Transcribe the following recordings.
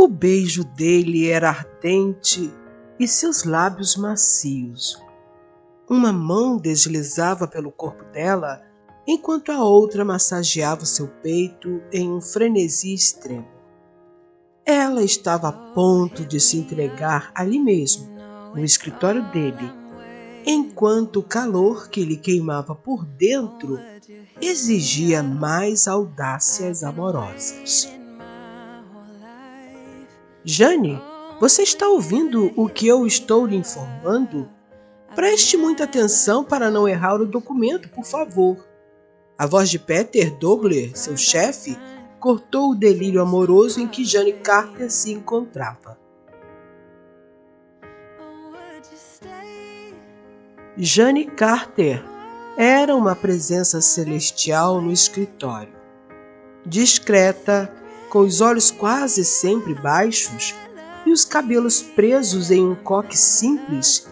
O beijo dele era ardente e seus lábios macios. Uma mão deslizava pelo corpo dela, enquanto a outra massageava seu peito em um frenesi extremo. Ela estava a ponto de se entregar ali mesmo, no escritório dele, enquanto o calor que lhe queimava por dentro exigia mais audácias amorosas. Jane, você está ouvindo o que eu estou lhe informando? Preste muita atenção para não errar o documento, por favor. A voz de Peter Dobler, seu chefe, cortou o delírio amoroso em que Jane Carter se encontrava. Jane Carter era uma presença celestial no escritório. Discreta, com os olhos quase sempre baixos e os cabelos presos em um coque simples,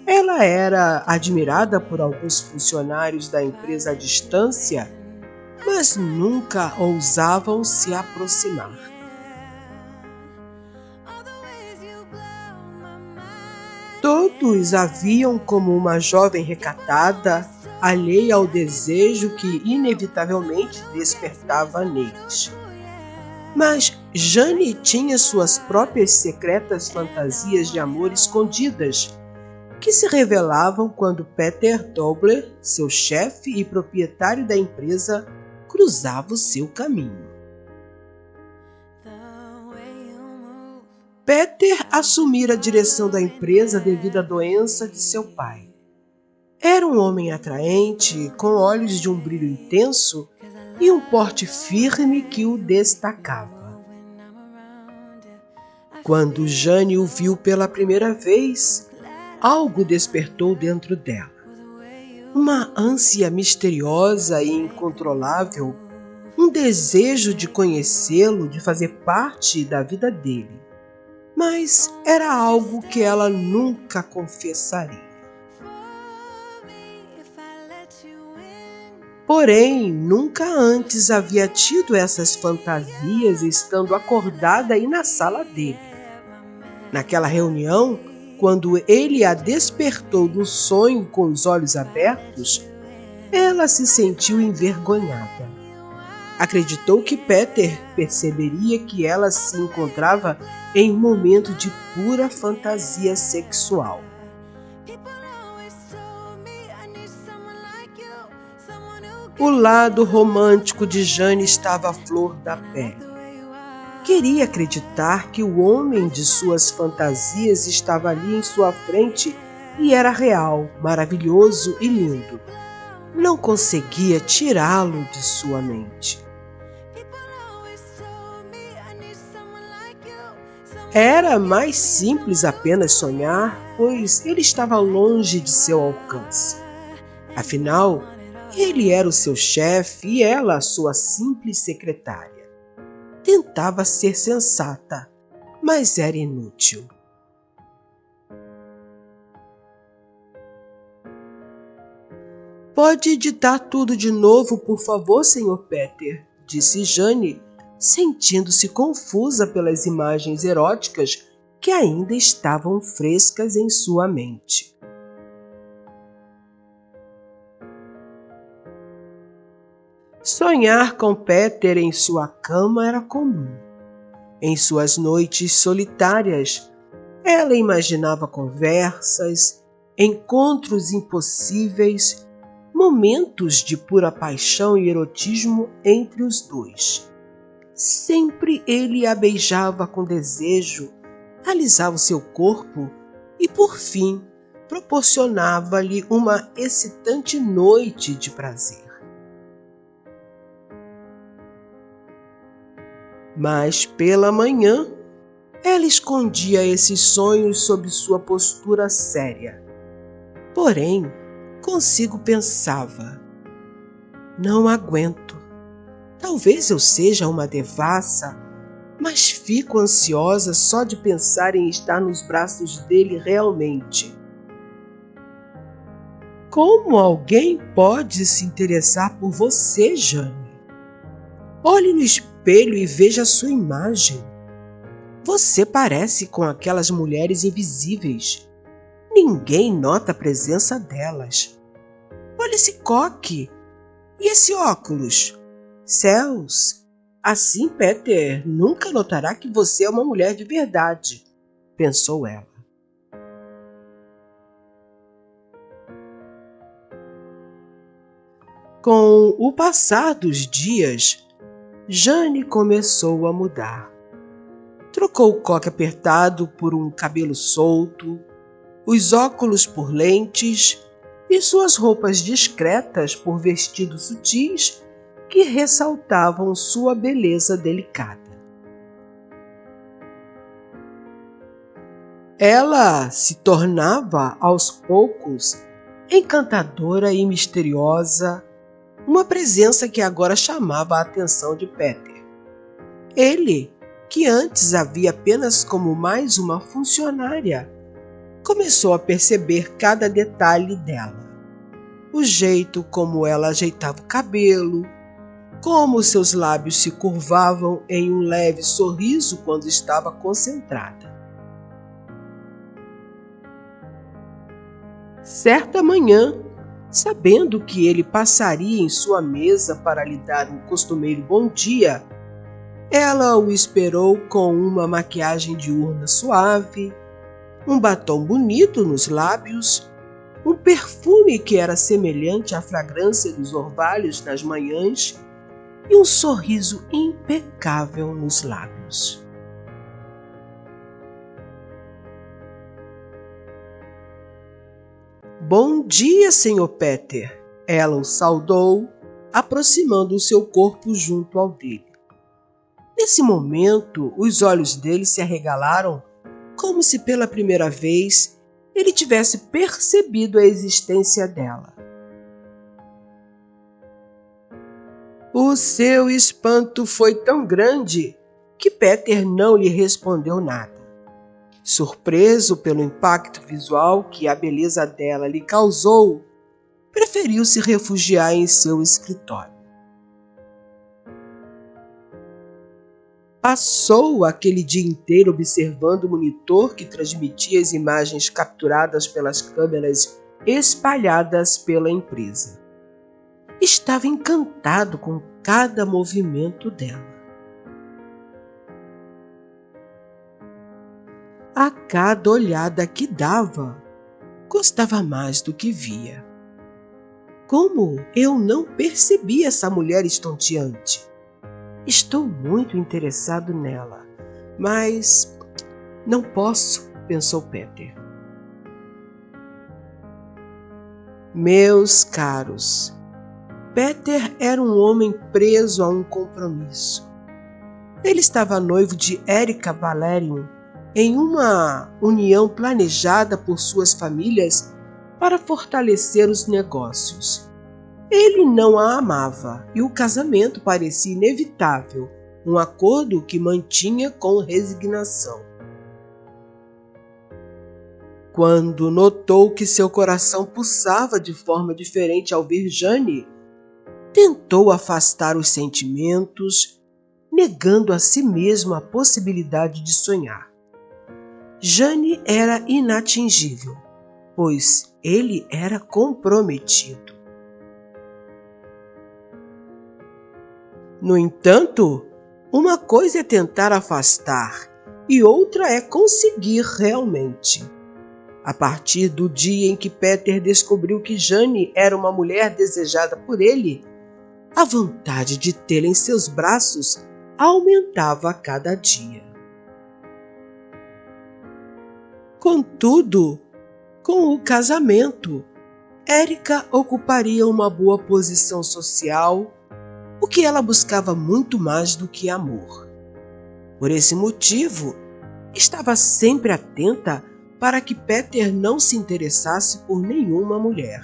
ela era admirada por alguns funcionários da empresa à distância, mas nunca ousavam se aproximar. Todos a viam como uma jovem recatada, alheia ao desejo que inevitavelmente despertava neles. Mas Jane tinha suas próprias secretas fantasias de amor escondidas, que se revelavam quando Peter Dobler, seu chefe e proprietário da empresa, cruzava o seu caminho. Peter assumira a direção da empresa devido à doença de seu pai. Era um homem atraente, com olhos de um brilho intenso e um porte firme que o destacava. Quando Jane o viu pela primeira vez, algo despertou dentro dela. Uma ânsia misteriosa e incontrolável, um desejo de conhecê-lo, de fazer parte da vida dele. Mas era algo que ela nunca confessaria. Porém, nunca antes havia tido essas fantasias estando acordada e na sala dele. Naquela reunião, quando ele a despertou do sonho com os olhos abertos, ela se sentiu envergonhada. Acreditou que Peter perceberia que ela se encontrava em um momento de pura fantasia sexual. O lado romântico de Jane estava à flor da pele. Queria acreditar que o homem de suas fantasias estava ali em sua frente e era real, maravilhoso e lindo. Não conseguia tirá-lo de sua mente. Era mais simples apenas sonhar, pois ele estava longe de seu alcance. Afinal, ele era o seu chefe e ela a sua simples secretária. Tentava ser sensata, mas era inútil. Pode editar tudo de novo, por favor, Sr. Peter, disse Jane, sentindo-se confusa pelas imagens eróticas que ainda estavam frescas em sua mente. Sonhar com Peter em sua cama era comum. Em suas noites solitárias, ela imaginava conversas, encontros impossíveis, momentos de pura paixão e erotismo entre os dois. Sempre ele a beijava com desejo, alisava o seu corpo e, por fim, proporcionava-lhe uma excitante noite de prazer. Mas, pela manhã, ela escondia esses sonhos sob sua postura séria. Porém, consigo pensava: não aguento. Talvez eu seja uma devassa, mas fico ansiosa só de pensar em estar nos braços dele realmente. Como alguém pode se interessar por você, Jane? Olhe no espelho e veja a sua imagem. Você parece com aquelas mulheres invisíveis. Ninguém nota a presença delas. Olha esse coque! E esse óculos? Céus! Assim Peter nunca notará que você é uma mulher de verdade, pensou ela. Com o passar dos dias, Jane começou a mudar. Trocou o coque apertado por um cabelo solto, os óculos por lentes e suas roupas discretas por vestidos sutis que ressaltavam sua beleza delicada. Ela se tornava, aos poucos, encantadora e misteriosa, uma presença que agora chamava a atenção de Peter. Ele, que antes a via apenas como mais uma funcionária, começou a perceber cada detalhe dela. O jeito como ela ajeitava o cabelo, como seus lábios se curvavam em um leve sorriso quando estava concentrada. Certa manhã, sabendo que ele passaria em sua mesa para lhe dar um costumeiro bom dia, ela o esperou com uma maquiagem diurna suave, um batom bonito nos lábios, um perfume que era semelhante à fragrância dos orvalhos nas manhãs e um sorriso impecável nos lábios. Bom dia, Sr. Peter, ela o saudou, aproximando o seu corpo junto ao dele. Nesse momento, os olhos dele se arregalaram como se pela primeira vez ele tivesse percebido a existência dela. O seu espanto foi tão grande que Peter não lhe respondeu nada. Surpreso pelo impacto visual que a beleza dela lhe causou, preferiu se refugiar em seu escritório. Passou aquele dia inteiro observando o monitor que transmitia as imagens capturadas pelas câmeras espalhadas pela empresa. Estava encantado com cada movimento dela. A cada olhada que dava, gostava mais do que via. Como eu não percebi essa mulher estonteante? Estou muito interessado nela, mas não posso, pensou Peter. Meus caros, Peter era um homem preso a um compromisso. Ele estava noivo de Erika Valerian em uma união planejada por suas famílias para fortalecer os negócios. Ele não a amava e o casamento parecia inevitável, um acordo que mantinha com resignação. Quando notou que seu coração pulsava de forma diferente ao ver Jane, tentou afastar os sentimentos, negando a si mesmo a possibilidade de sonhar. Jane era inatingível, pois ele era comprometido. No entanto, uma coisa é tentar afastar e outra é conseguir realmente. A partir do dia em que Peter descobriu que Jane era uma mulher desejada por ele, a vontade de tê-la em seus braços aumentava a cada dia. Contudo, com o casamento, Erika ocuparia uma boa posição social, o que ela buscava muito mais do que amor. Por esse motivo, estava sempre atenta para que Peter não se interessasse por nenhuma mulher.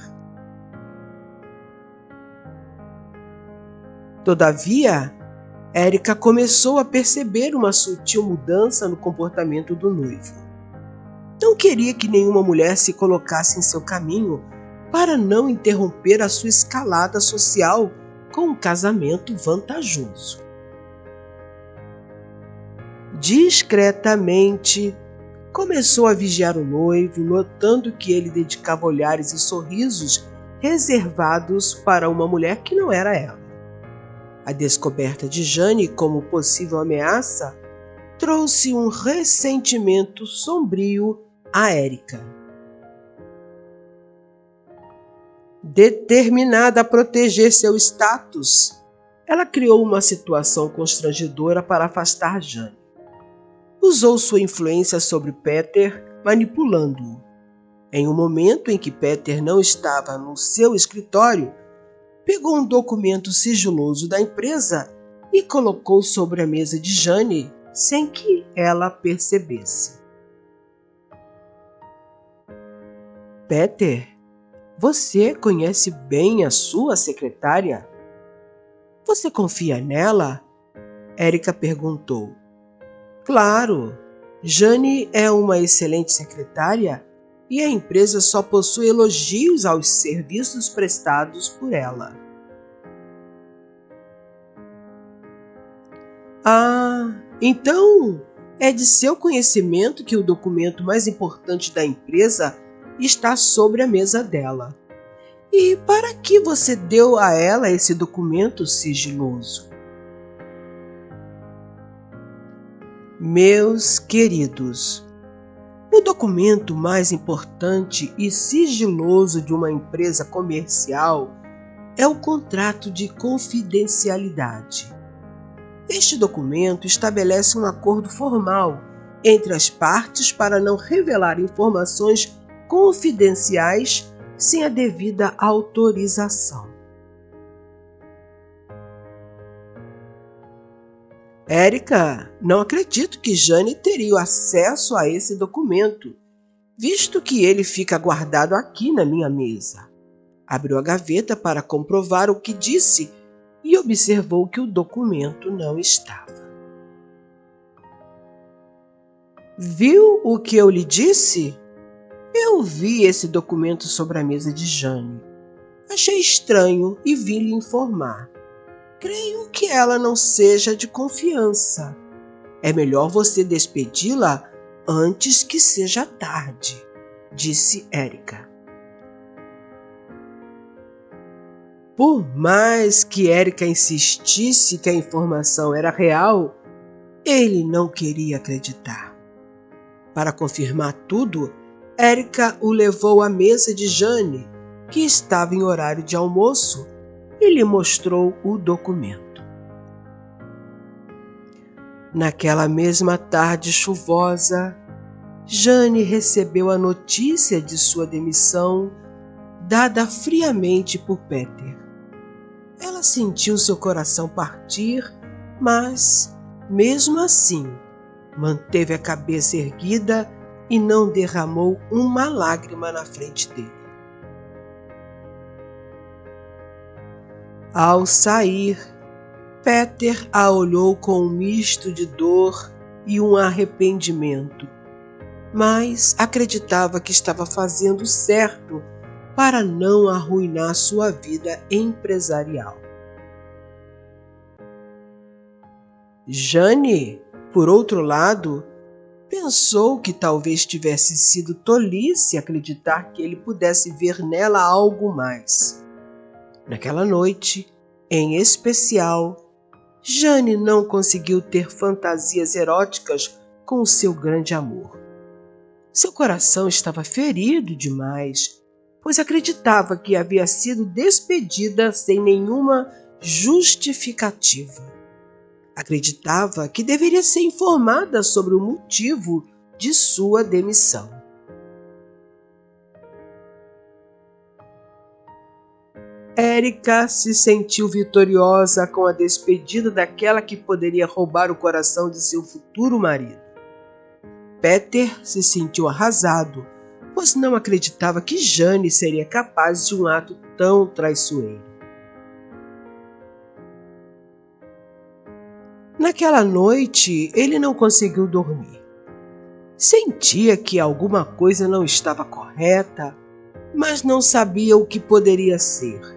Todavia, Erika começou a perceber uma sutil mudança no comportamento do noivo. Não queria que nenhuma mulher se colocasse em seu caminho para não interromper a sua escalada social com um casamento vantajoso. Discretamente, começou a vigiar o noivo, notando que ele dedicava olhares e sorrisos reservados para uma mulher que não era ela. A descoberta de Jane como possível ameaça trouxe um ressentimento sombrio a Erika. Determinada a proteger seu status, ela criou uma situação constrangedora para afastar Jane. Usou sua influência sobre Peter, manipulando-o. Em um momento em que Peter não estava no seu escritório, pegou um documento sigiloso da empresa e colocou sobre a mesa de Jane sem que ela percebesse. Peter, você conhece bem a sua secretária? Você confia nela? Erika perguntou. Claro, Jane é uma excelente secretária e a empresa só possui elogios aos serviços prestados por ela. Ah, então é de seu conhecimento que o documento mais importante da empresa está sobre a mesa dela. E para que você deu a ela esse documento sigiloso? Meus queridos, o documento mais importante e sigiloso de uma empresa comercial é o contrato de confidencialidade. Este documento estabelece um acordo formal entre as partes para não revelar informações confidenciais sem a devida autorização. Erika, não acredito que Jane teria acesso a esse documento, visto que ele fica guardado aqui na minha mesa. Abriu a gaveta para comprovar o que disse e observou que o documento não estava. Viu o que eu lhe disse? Eu vi esse documento sobre a mesa de Jane. Achei estranho e vim lhe informar. Creio que ela não seja de confiança. É melhor você despedi-la antes que seja tarde, disse Erika. Por mais que Erika insistisse que a informação era real, ele não queria acreditar. Para confirmar tudo, Erika o levou à mesa de Jane, que estava em horário de almoço, e lhe mostrou o documento. Naquela mesma tarde chuvosa, Jane recebeu a notícia de sua demissão, dada friamente por Peter. Ela sentiu seu coração partir, mas, mesmo assim, manteve a cabeça erguida e não derramou uma lágrima na frente dele. Ao sair, Peter a olhou com um misto de dor e um arrependimento, mas acreditava que estava fazendo certo para não arruinar sua vida empresarial. Jane, por outro lado, pensou que talvez tivesse sido tolice acreditar que ele pudesse ver nela algo mais. Naquela noite, em especial, Jane não conseguiu ter fantasias eróticas com o seu grande amor. Seu coração estava ferido demais, pois acreditava que havia sido despedida sem nenhuma justificativa. Acreditava que deveria ser informada sobre o motivo de sua demissão. Erika se sentiu vitoriosa com a despedida daquela que poderia roubar o coração de seu futuro marido. Peter se sentiu arrasado, pois não acreditava que Jane seria capaz de um ato tão traiçoeiro. Naquela noite, ele não conseguiu dormir. Sentia que alguma coisa não estava correta, mas não sabia o que poderia ser.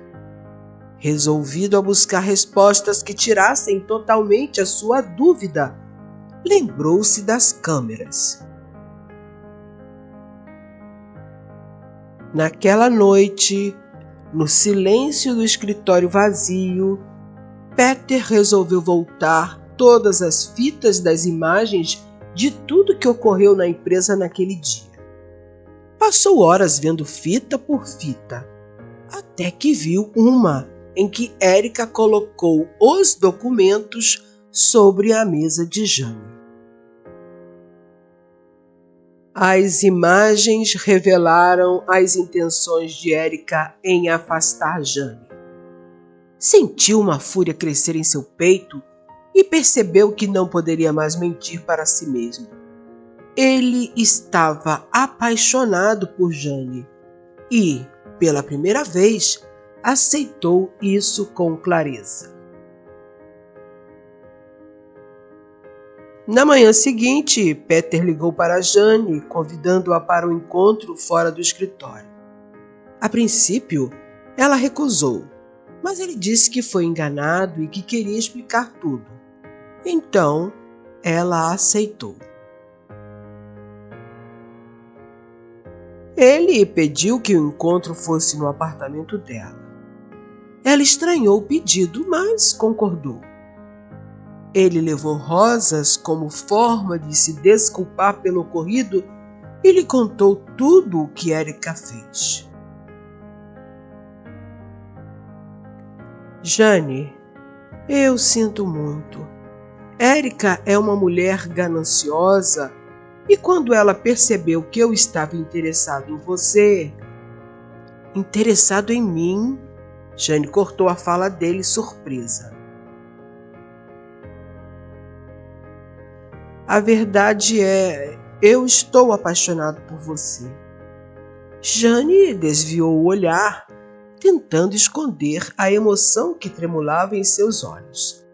Resolvido a buscar respostas que tirassem totalmente a sua dúvida, lembrou-se das câmeras. Naquela noite, no silêncio do escritório vazio, Peter resolveu voltar todas as fitas das imagens de tudo que ocorreu na empresa naquele dia. Passou horas vendo fita por fita, até que viu uma em que Erica colocou os documentos sobre a mesa de Jane. As imagens revelaram as intenções de Erica em afastar Jane. Sentiu uma fúria crescer em seu peito e percebeu que não poderia mais mentir para si mesmo. Ele estava apaixonado por Jane e, pela primeira vez, aceitou isso com clareza. Na manhã seguinte, Peter ligou para Jane, convidando-a para um encontro fora do escritório. A princípio, ela recusou, mas ele disse que foi enganado e que queria explicar tudo. Então, ela aceitou. Ele pediu que o encontro fosse no apartamento dela. Ela estranhou o pedido, mas concordou. Ele levou rosas como forma de se desculpar pelo ocorrido e lhe contou tudo o que Erica fez. Jane, eu sinto muito. Erica é uma mulher gananciosa e quando ela percebeu que eu estava interessado em você... Interessado em mim? Jane cortou a fala dele surpresa. A verdade é, eu estou apaixonado por você. Jane desviou o olhar, tentando esconder a emoção que tremulava em seus olhos.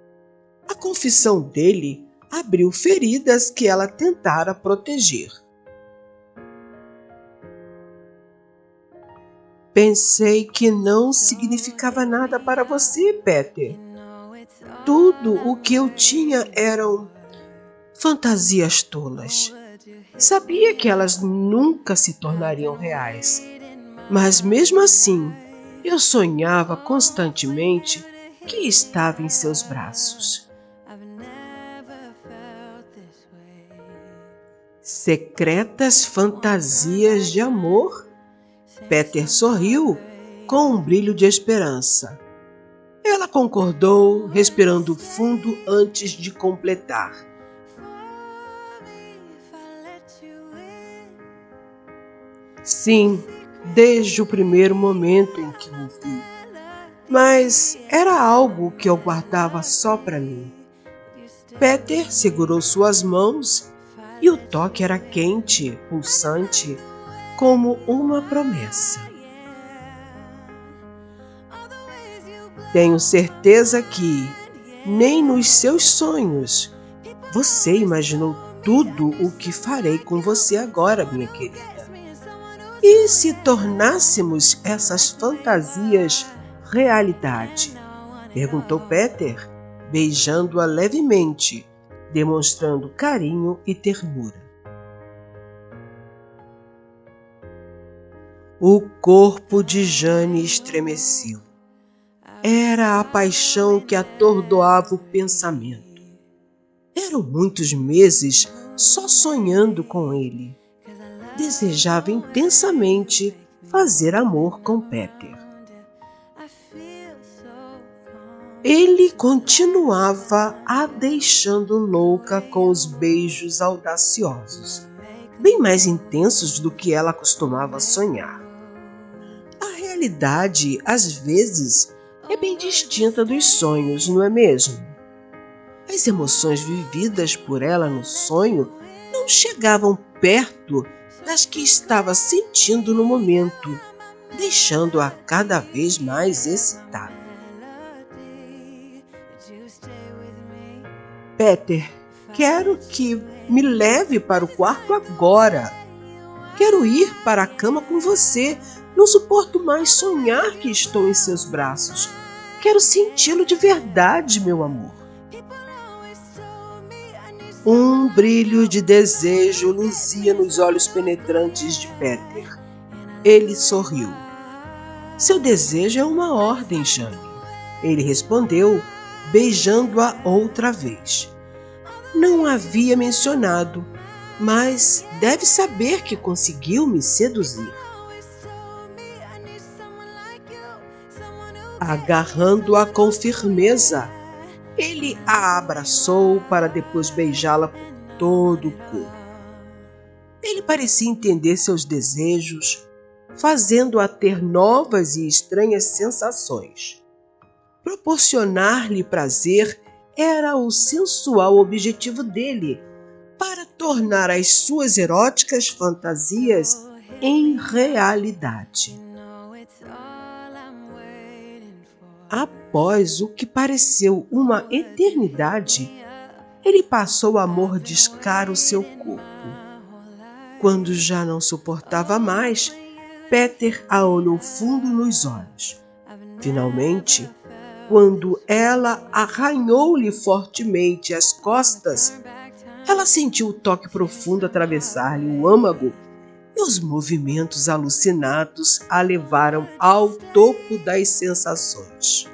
A confissão dele abriu feridas que ela tentara proteger. Pensei que não significava nada para você, Peter. Tudo o que eu tinha eram fantasias tolas. Sabia que elas nunca se tornariam reais, mas mesmo assim, eu sonhava constantemente que estava em seus braços. Secretas fantasias de amor? Peter sorriu com um brilho de esperança. Ela concordou, respirando fundo antes de completar. Sim, desde o primeiro momento em que o vi. Mas era algo que eu guardava só para mim. Peter segurou suas mãos e o toque era quente, pulsante, como uma promessa. Tenho certeza que, nem nos seus sonhos, você imaginou tudo o que farei com você agora, minha querida. E se tornássemos essas fantasias realidade? Perguntou Peter, beijando-a levemente, demonstrando carinho e ternura. O corpo de Jane estremeceu. Era a paixão que atordoava o pensamento. Eram muitos meses só sonhando com ele. Desejava intensamente fazer amor com Peter. Ele continuava a deixando louca com os beijos audaciosos, bem mais intensos do que ela costumava sonhar. A realidade, às vezes, é bem distinta dos sonhos, não é mesmo? As emoções vividas por ela no sonho não chegavam perto das que estava sentindo no momento, deixando-a cada vez mais excitada. Peter, quero que me leve para o quarto agora. Quero ir para a cama com você. Não suporto mais sonhar que estou em seus braços. Quero senti-lo de verdade, meu amor. Um brilho de desejo luzia nos olhos penetrantes de Peter. Ele sorriu. Seu desejo é uma ordem, Jane. Ele respondeu, beijando-a outra vez. Não havia mencionado, mas deve saber que conseguiu me seduzir. Agarrando-a com firmeza, ele a abraçou para depois beijá-la por todo o corpo. Ele parecia entender seus desejos, fazendo-a ter novas e estranhas sensações. Proporcionar-lhe prazer era o sensual objetivo dele, para tornar as suas eróticas fantasias em realidade. Após o que pareceu uma eternidade, ele passou a mordiscar o seu corpo. Quando já não suportava mais, Peter a olhou fundo nos olhos. Finalmente, quando ela arranhou-lhe fortemente as costas, ela sentiu o toque profundo atravessar-lhe o âmago e os movimentos alucinados a levaram ao topo das sensações.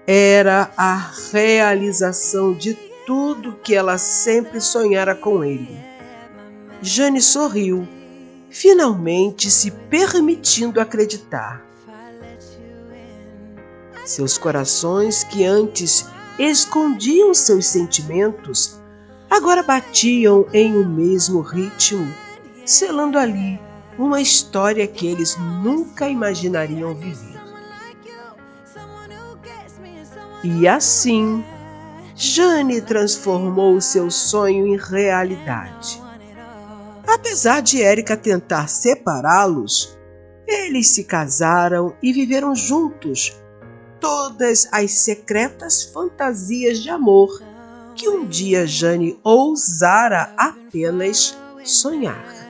Era a realização de tudo que ela sempre sonhara com ele. Jane sorriu, finalmente se permitindo acreditar. Seus corações, que antes escondiam seus sentimentos, agora batiam em um mesmo ritmo, selando ali uma história que eles nunca imaginariam viver. E assim, Jane transformou seu sonho em realidade. Apesar de Erica tentar separá-los, eles se casaram e viveram juntos todas as secretas fantasias de amor que um dia Jane ousara apenas sonhar.